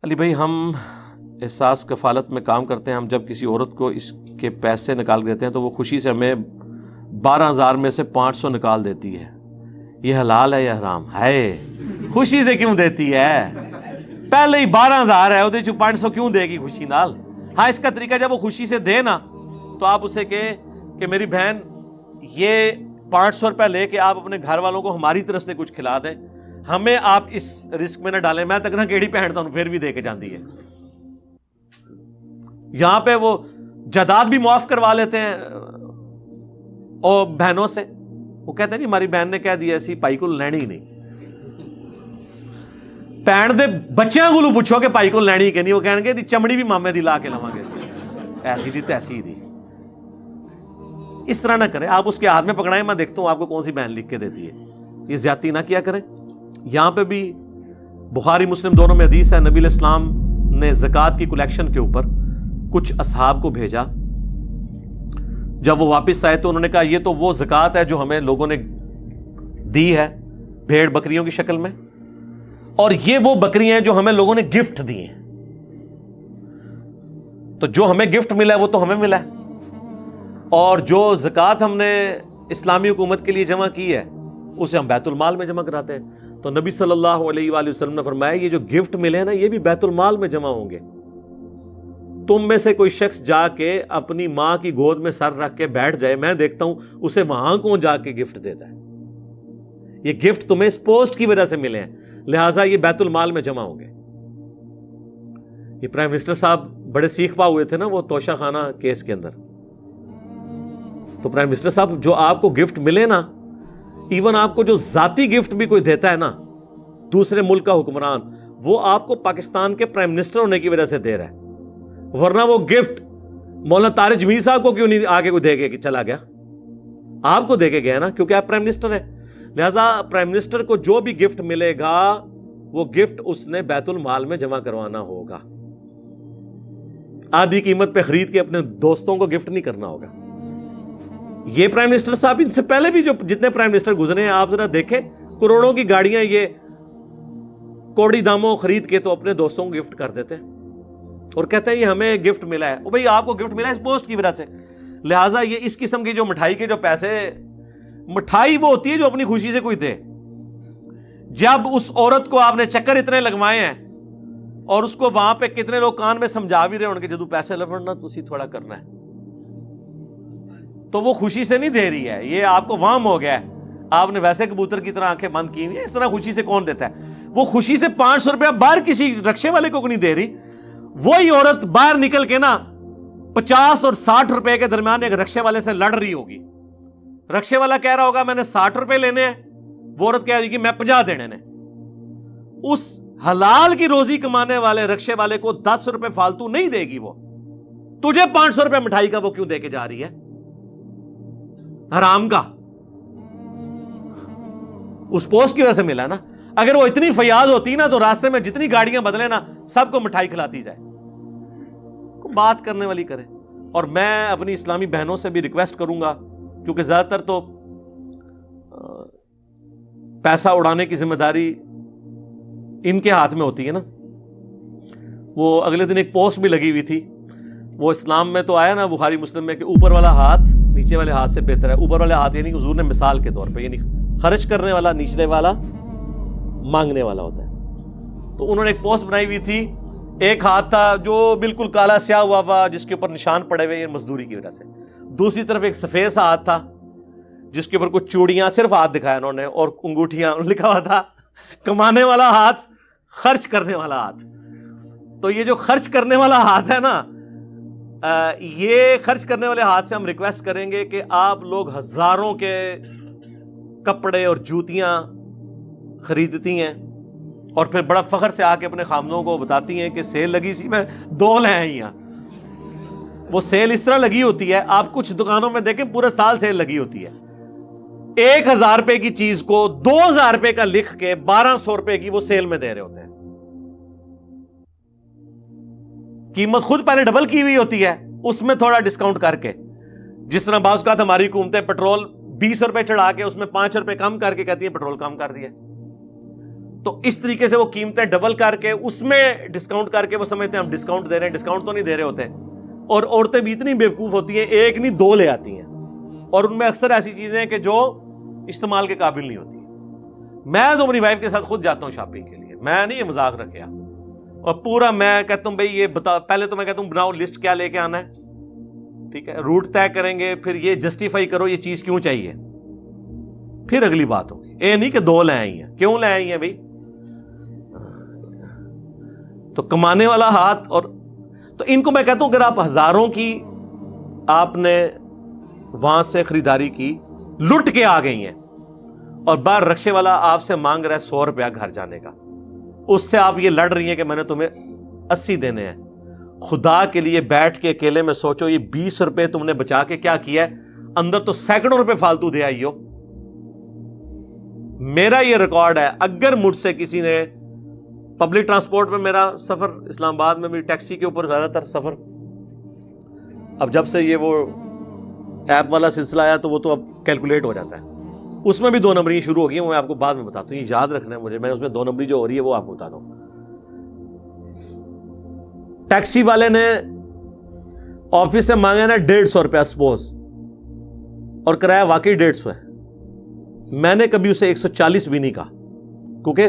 علی بھائی، ہم احساس کفالت میں کام کرتے ہیں. ہم جب کسی عورت کو اس کے پیسے نکال دیتے ہیں تو وہ خوشی سے ہمیں 12,000 میں سے 500 نکال دیتی ہے. یہ حلال ہے یا حرام ہے؟ خوشی سے کیوں دیتی ہے؟ پہلے ہی 12,000 ہے، وہ 500 کیوں دے گی خوشی نال؟ ہاں، اس کا طریقہ جب وہ خوشی سے دے نا تو آپ اسے کہ میری بہن یہ 500 روپے لے کے آپ اپنے گھر والوں کو ہماری طرف سے کچھ کھلا دیں، ہمیں آپ اس رسک میں نہ ڈالیں. میں تک نہ کیڑی پہنتا ہوں پھر بھی دے کے جاندی ہے. یہاں پہ وہ جائیداد بھی معاف کروا لیتے ہیں اور بہنوں سے. وہ کہتے ہیں نہیں ہماری بہن نے کہہ دیا ایسی پائی کو لینی ہی نہیں. پہن دے بچیاں کو پوچھو کہ پائی کو لینی کہ نہیں، وہ کہیں گے دی چمڑی بھی مامے دی لا کے لواں گے، ایسی دی تیسی دی. اس طرح نہ کریں. آپ اس کے ہاتھ میں پکڑائیں، میں دیکھتا ہوں آپ کو کون سی بہن لکھ کے دیتی ہے. یہ زیادتی نہ کیا کریں. یہاں پہ بھی بخاری مسلم دونوں میں حدیث ہے، نبی علیہ السلام نے زکوٰۃ کی کلیکشن کے اوپر کچھ اصحاب کو بھیجا. جب وہ واپس آئے تو انہوں نے کہا یہ تو وہ زکوٰۃ ہے جو ہمیں لوگوں نے دی ہے بھیڑ بکریوں کی شکل میں، اور یہ وہ بکریاں ہیں جو ہمیں لوگوں نے گفٹ دی ہیں. تو جو ہمیں گفٹ ملا ہے وہ تو ہمیں ملا ہے، اور جو زکوٰۃ ہم نے اسلامی حکومت کے لیے جمع کی ہے اسے ہم بیت المال میں جمع کراتے ہیں. تو نبی صلی اللہ علیہ وآلہ وسلم نے فرمایا یہ جو گفٹ ملے ہیں نا یہ بھی بیت المال میں جمع ہوں گے. تم میں سے کوئی شخص جا کے اپنی ماں کی گود میں سر رکھ کے بیٹھ جائے، میں دیکھتا ہوں اسے وہاں کون جا کے گفٹ دیتا ہے. یہ گفٹ تمہیں اس پوسٹ کی وجہ سے ملے ہیں، لہٰذا یہ بیت المال میں جمع ہوں گے. یہ پرائم منسٹر صاحب بڑے سیخ پا ہوئے تھے نا وہ توشہ خانہ کیس کے اندر. تو پرائم منسٹر صاحب جو آپ کو گفٹ ملے نا، ایون آپ کو جو ذاتی گفٹ بھی کوئی دیتا ہے نا دوسرے ملک کا حکمران، وہ آپ کو پاکستان کے پرائم منسٹر ہونے کی وجہ سے دے رہا ہے. ورنہ وہ گفٹ مولانا طارق جمیل صاحب کو کیوں نہیں آگے کوئی دے کے چلا گیا؟ آپ کو دے کے گیا نا، کیونکہ آپ پرائم منسٹر ہیں. لہذا پرائم منسٹر کو جو بھی گفٹ ملے گا وہ گفٹ اس نے بیت المال میں جمع کروانا ہوگا. آدھی قیمت پہ خرید کے اپنے دوستوں کو گفٹ نہیں کرنا ہوگا. یہ پرائم منسٹر صاحب ان سے پہلے بھی جو جتنے پرائم منسٹر گزرے ہیں آپ ذرا دیکھیں، کروڑوں کی گاڑیاں یہ کوڑی داموں خرید کے تو اپنے دوستوں کو گفٹ کر دیتے ہیں اور کہتے ہیں یہ ہمیں گفٹ ملا ہے. او بھئی آپ کو گفٹ ملا ہے اس پوسٹ کی وجہ سے. لہٰذا یہ اس قسم کی جو مٹھائی کے جو پیسے، مٹھائی وہ ہوتی ہے جو اپنی خوشی سے کوئی دے. جب اس عورت کو آپ نے چکر اتنے لگوائے ہیں اور اس کو وہاں پہ کتنے لوگ کان میں سمجھا بھی رہے ہوں کہ جدو پیسے لبڑنا تو اسی تھوڑا کرنا ہے، تو وہ خوشی سے نہیں دے رہی ہے، یہ آپ کو وہم ہو گیا ہے. آپ نے ویسے کبوتر کی طرح آنکھیں بند کی ہوئی ہیں. اس طرح خوشی سے کون دیتا ہے؟ وہ خوشی سے 500 روپیہ باہر کسی رکشے والے کو نہیں دے رہی. وہی عورت باہر نکل کے نا 50 اور 60 روپے کے درمیان ایک رکشے والے سے لڑ رہی ہوگی. رکشے والا کہہ رہا ہوگا میں نے 60 روپے لینے ہیں، وہ عورت کہہ رہی کہ میں 50 دینے نے. اس حلال کی روزی کمانے والے رکشے والے کو 10 روپے فالتو نہیں دے گی. وہ تجھے 500 روپے مٹھائی کا وہ کیوں دے کے جا رہی ہے؟ حرام کا اس پوسٹ کی وجہ سے ملا نا. اگر وہ اتنی فیاض ہوتی نا تو راستے میں جتنی گاڑیاں بدلے نا سب کو مٹھائی کھلاتی جائے. بات کرنے والی کرے. اور میں اپنی اسلامی بہنوں سے بھی ریکویسٹ کروں گا، کیونکہ زیادہ تر تو پیسہ اڑانے کی ذمہ داری ان کے ہاتھ میں ہوتی ہے نا. وہ اگلے دن ایک پوسٹ بھی لگی ہوئی تھی، وہ اسلام میں تو آیا نا بخاری مسلم میں کہ اوپر والا ہاتھ نیچے والے ہاتھ سے بہتر ہے. اوپر والے ہاتھ یعنی حضور نے مثال کے طور پہ یعنی خرچ کرنے والا نیچلے والا مانگنے والا ہوتا ہے. تو انہوں نے ایک پوسٹ بنائی ہوئی تھی، ایک ہاتھ تھا جو بالکل کالا سیاہ ہوا ہوا جس کے اوپر نشان پڑے ہوئے مزدوری کی وجہ سے. دوسری طرف ایک سفید سا ہاتھ تھا جس کے اوپر کچھ چوڑیاں، صرف ہاتھ دکھایا انہوں نے اور انگوٹھیاں، لکھا ہوا تھا کمانے والا ہاتھ، خرچ کرنے والا ہاتھ. تو یہ جو خرچ کرنے والا ہاتھ ہے نا، یہ خرچ کرنے والے ہاتھ سے ہم ریکویسٹ کریں گے کہ آپ لوگ ہزاروں کے کپڑے اور جوتیاں خریدتی ہیں اور پھر بڑا فخر سے آ کے اپنے خامدوں کو بتاتی ہیں کہ سیل لگی سی، میں 2 لے آئی ہیں. وہ سیل اس طرح لگی ہوتی ہے، آپ کچھ دکانوں میں دیکھیں پورے سال سیل لگی ہوتی ہے. 1,000 روپے کی چیز کو 2,000 روپے کا لکھ کے 1,200 روپے کی وہ سیل میں دے رہے ہوتے ہیں. قیمت خود پہلے ڈبل کی ہوئی ہوتی ہے، اس میں تھوڑا ڈسکاؤنٹ کر کے. جس طرح بعض اوقات ہماری حکومتیں پیٹرول 20 روپے چڑھا کے اس میں 5 روپے کم کر کے کہتی ہیں پیٹرول کم کر دیا. تو اس طریقے سے وہ قیمتیں ڈبل کر کے اس میں ڈسکاؤنٹ کر کے وہ سمجھتے ہیں ہم ڈسکاؤنٹ دے رہے ہیں، ڈسکاؤنٹ تو نہیں دے رہے ہوتے. اور عورتیں بھی اتنی بیوقوف ہوتی ہیں، ایک نہیں دو لے آتی ہیں، اور ان میں اکثر ایسی چیزیں ہیں کہ جو استعمال کے قابل نہیں ہوتی. میں تو اپنی وائف کے ساتھ خود جاتا ہوں شاپنگ کے لیے، میں نہیں یہ مذاق رکھا، اور پورا میں کہتا ہوں بھائی یہ بتا، پہلے تو میں کہتا ہوں بناؤ لسٹ کیا لے کے آنا ہے، ٹھیک ہے، روٹ طے کریں گے، پھر یہ جسٹیفائی کرو یہ چیز کیوں چاہیے، پھر اگلی بات ہوگی. یہ نہیں کہ دو لے آئی ہیں، کیوں لے آئی ہیں بھائی؟ تو کمانے والا ہاتھ. اور تو ان کو میں کہتا ہوں اگر آپ ہزاروں کی آپ نے وہاں سے خریداری کی، لٹ کے آ گئی ہیں، اور باہر رکشے والا آپ سے مانگ رہا ہے 100 روپیہ گھر جانے کا، اس سے آپ یہ لڑ رہی ہیں کہ میں نے تمہیں 80 دینے ہیں. خدا کے لیے بیٹھ کے اکیلے میں سوچو، یہ 20 روپے تم نے بچا کے کیا کیا ہے؟ اندر تو سینکڑوں روپے فالتو دے آئی ہو. میرا یہ ریکارڈ ہے، اگر مجھ سے کسی نے پبلک ٹرانسپورٹ میں، میرا سفر اسلام آباد میں بھی ٹیکسی کے اوپر زیادہ تر سفر، اب جب سے یہ وہ ایپ والا سلسلہ آیا تو وہ تو اب کیلکولیٹ ہو جاتا ہے، اس میں بھی 2 نمبری شروع ہو گئی ہیں، وہ میں آپ کو بعد میں بتاتا ہوں، یہ یاد رکھنا ہے مجھے، میں اس میں 2 نمبری جو ہو رہی ہے وہ آپ کو بتاتا ہوں. ٹیکسی والے نے آفس سے مانگا نا 150 روپیہ سپوز، اور کرایہ واقعی 150 ہے. میں نے کبھی اسے 140 بھی نہیں کہا، کیونکہ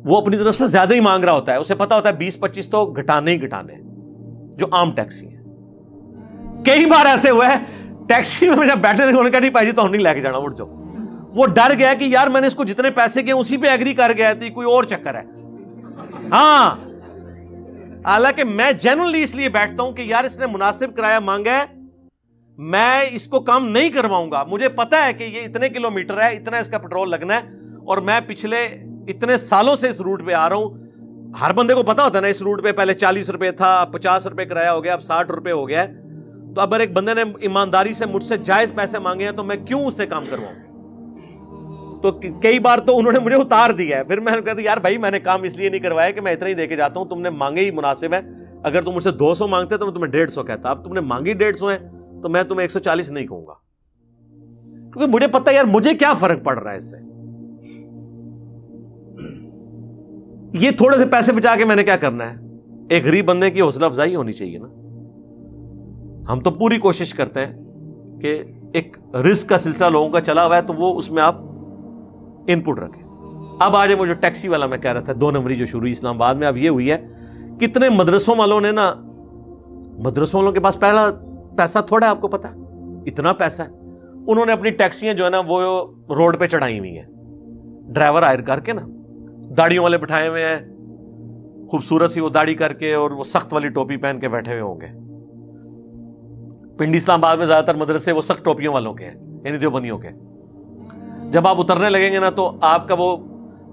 وہ اپنی طرف سے زیادہ ہی مانگ رہا ہوتا ہے، اسے پتا ہوتا ہے 20-25 تو گھٹانے ہی گھٹانے جو عام ٹیکسی ہے. کئی بار ایسے ہوا ہے ٹیکسی میں جب بیٹھنے لگے، انہوں نے کہا نہیں بھائی جی تو ہم نہیں لے کے جانا، اٹھ جاؤ. وہ ڈر گیا کہ یار میں نے اس کو جتنے پیسے کیے اسی پہ ایگری کر گیا تھی، کوئی اور چکر ہے. ہاں، حالانکہ میں جنرلی اس لیے بیٹھتا ہوں کہ یار اس نے مناسب کرایہ مانگا ہے، میں اس کو کام نہیں کرواؤں گا. مجھے پتا ہے کہ یہ اتنے کلومیٹر ہے، اتنا اس کا پیٹرول لگنا ہے، اور میں پچھلے اتنے سالوں سے اس روٹ پہ آ رہا ہوں. ہر بندے کو پتا ہوتا ہے نا اس روٹ پہ پہلے 40 روپے تھا، 50 روپے کرایہ ہو گیا، اب 60 روپے ہو گیا ہے. تو اب ایک بندے نے ایمانداری سے مجھ سے جائز پیسے مانگے ہیں تو میں کیوں اس سے کام کرواؤں؟ تو کئی بار تو انہوں نے مجھے اتار دیا ہے. پھر میں نے کہا یار بھائی میں نے کام اس لیے نہیں کروایا کہ میں اتنا ہی دے کے جاتا ہوں، تم نے مانگے ہی مناسب ہے. اگر تم مجھ سے 200 مانگتے تو میں تمہیں 150 کہتا، اب تم نے مانگی 150 ہے تو میں تمہیں 140 نہیں کہوں گا، کیونکہ مجھے پتا یار مجھے کیا فرق پڑ رہا ہے اس سے. یہ تھوڑے سے پیسے بچا کے میں نے کیا کرنا ہے؟ ایک غریب بندے کی حوصلہ افزائی ہونی چاہیے نا. ہم تو پوری کوشش کرتے ہیں کہ ایک رزق کا سلسلہ لوگوں کا چلا ہوا ہے تو وہ اس میں آپ ان پٹ رکھیں. اب آج وہ جو ٹیکسی والا میں کہہ رہا تھا 2 نمبری جو شروع اسلام آباد میں، اب یہ ہوئی ہے کتنے مدرسوں والوں نے نا، مدرسوں والوں کے پاس پہلا پیسہ تھوڑا ہے، آپ کو پتا اتنا پیسہ ہے، انہوں نے اپنی ٹیکسیاں جو ہے نا وہ روڈ پہ چڑھائی ہوئی ہیں، ڈرائیور ہائر کر کے نا، داڑیوں والے بٹھائے ہوئے ہیں، خوبصورت سی وہ داڑھی کر کے اور وہ سخت والی ٹوپی پہن کے بیٹھے ہوئے ہوں گے. پنڈی اسلام آباد میں زیادہ تر مدرسے وہ سخت ٹوپیوں والوں کے ہیں، یعنی دیوبندیوں کے. جب آپ اترنے لگیں گے نا تو آپ کا وہ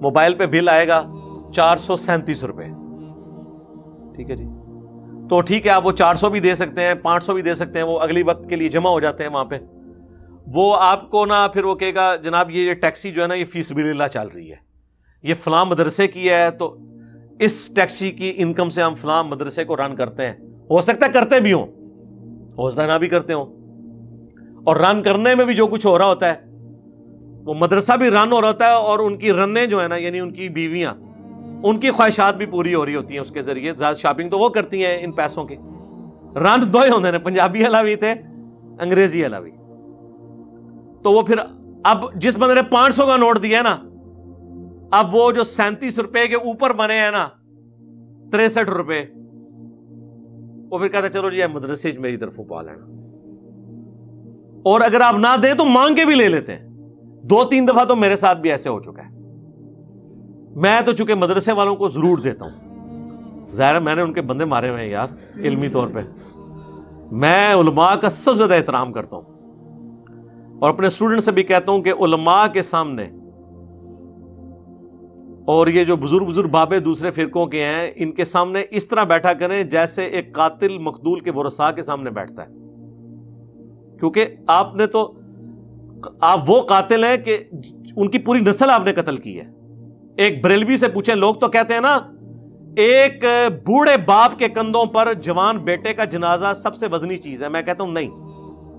موبائل پہ بل آئے گا 437 روپے، ٹھیک ہے جی. تو ٹھیک ہے آپ وہ 400 بھی دے سکتے ہیں، 500 بھی دے سکتے ہیں، وہ اگلی وقت کے لیے جمع ہو جاتے ہیں وہاں پہ. وہ آپ کو نا پھر وہ کہے گا جناب یہ ٹیکسی جو ہے نا یہ فی سبیل اللہ چل رہی ہے، یہ فلاں مدرسے کی ہے، تو اس ٹیکسی کی انکم سے ہم فلاں مدرسے کو رن کرتے ہیں. ہو سکتا ہے کرتے بھی ہوں، ہو سکتا ہے نہ بھی کرتے ہوں. اور رن کرنے میں بھی جو کچھ ہو رہا ہوتا ہے، وہ مدرسہ بھی رن ہو رہا ہوتا ہے، اور ان کی رنیں جو ہے نا یعنی ان کی بیویاں، ان کی خواہشات بھی پوری ہو رہی ہوتی ہیں اس کے ذریعے. زیادہ شاپنگ تو وہ کرتی ہیں ان پیسوں کی. رن 2 ہی ہوتے ہیں، پنجابی والا بھی تھے، انگریزی والا بھی. تو وہ پھر اب جس بندے نے 500 کا نوٹ دیا ہے نا، اب وہ جو 37 روپے کے اوپر بنے ہیں نا 63 روپے، وہ پھر کہتا ہے چلو جی مدرسے میری طرف پا لینا. اور اگر آپ نہ دیں تو مانگ کے بھی لے لیتے ہیں. 2-3 دفعہ تو میرے ساتھ بھی ایسے ہو چکا ہے. میں تو چونکہ مدرسے والوں کو ضرور دیتا ہوں، ظاہر ہے میں نے ان کے بندے مارے ہوئے ہیں یار علمی طور پہ. میں علماء کا سب سے زیادہ احترام کرتا ہوں، اور اپنے اسٹوڈنٹ سے بھی کہتا ہوں کہ علماء کے سامنے اور یہ جو بزرگ بابے دوسرے فرقوں کے ہیں ان کے سامنے اس طرح بیٹھا کریں جیسے ایک قاتل مقتول کے ورثاء کے سامنے بیٹھتا ہے. کیونکہ آپ نے تو، آپ وہ قاتل ہیں کہ ان کی پوری نسل آپ نے قتل کی ہے. ایک بریلوی سے پوچھیں، لوگ تو کہتے ہیں نا ایک بوڑھے باپ کے کندھوں پر جوان بیٹے کا جنازہ سب سے وزنی چیز ہے. میں کہتا ہوں نہیں،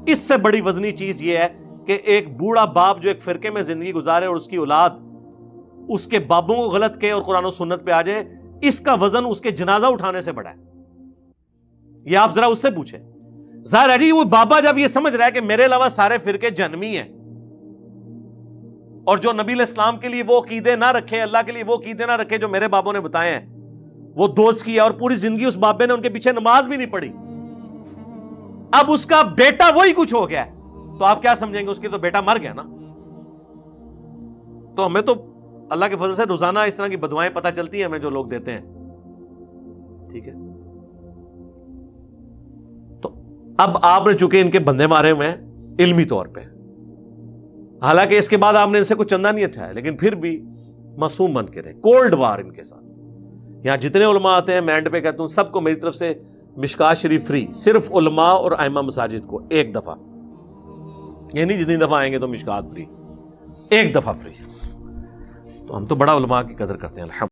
اس سے بڑی وزنی چیز یہ ہے کہ ایک بوڑھا باپ جو ایک فرقے میں زندگی گزارے اور اس کی اولاد اس کے بابوں کو غلط کہے اور قرآن و سنت پہ آ جائے، اس کا وزن اس کے جنازہ اٹھانے سے بڑا ہے. یہ آپ ذرا اس سے پوچھیں. ظاہر ہے جی وہ بابا جب یہ سمجھ رہا ہے کہ میرے علاوہ سارے فرقے جہنمی ہیں، اور جو نبی علیہ السلام کے لیے وہ عقیدے نہ رکھے، اللہ کے لیے وہ عقیدے نہ رکھے جو میرے بابوں نے بتائے ہیں، وہ دوست کیا اور پوری زندگی اس بابے نے ان کے پیچھے نماز بھی نہیں پڑھی، اب اس کا بیٹا وہی کچھ ہو گیا ہے، تو آپ کیا سمجھیں گے؟ اس کی تو بیٹا مر گیا نا. تو ہمیں تو اللہ کے فضل سے روزانہ اس طرح کی بدوائیں پتہ چلتی ہیں ہمیں جو لوگ دیتے ہیں. ٹھیک ہے، تو اب آپ نے چونکہ ان کے بندے مارے ہوئے ہیں علمی طور پہ، حالانکہ اس کے بعد آپ نے ان سے کچھ چندہ نہیں اٹھایا، لیکن پھر بھی معصوم بن کے رہے. کولڈ وار ان کے ساتھ. یہاں جتنے علماء آتے ہیں میں اینڈ پہ کہتا ہوں سب کو میری طرف سے مشکات شریف فری، صرف علماء اور ائمہ مساجد کو ایک دفعہ، یہ نہیں جتنی دفعہ آئیں گے تو مشکات فری، ایک دفعہ فری. تو ہم تو بڑا علماء کی قدر کرتے ہیں الحمد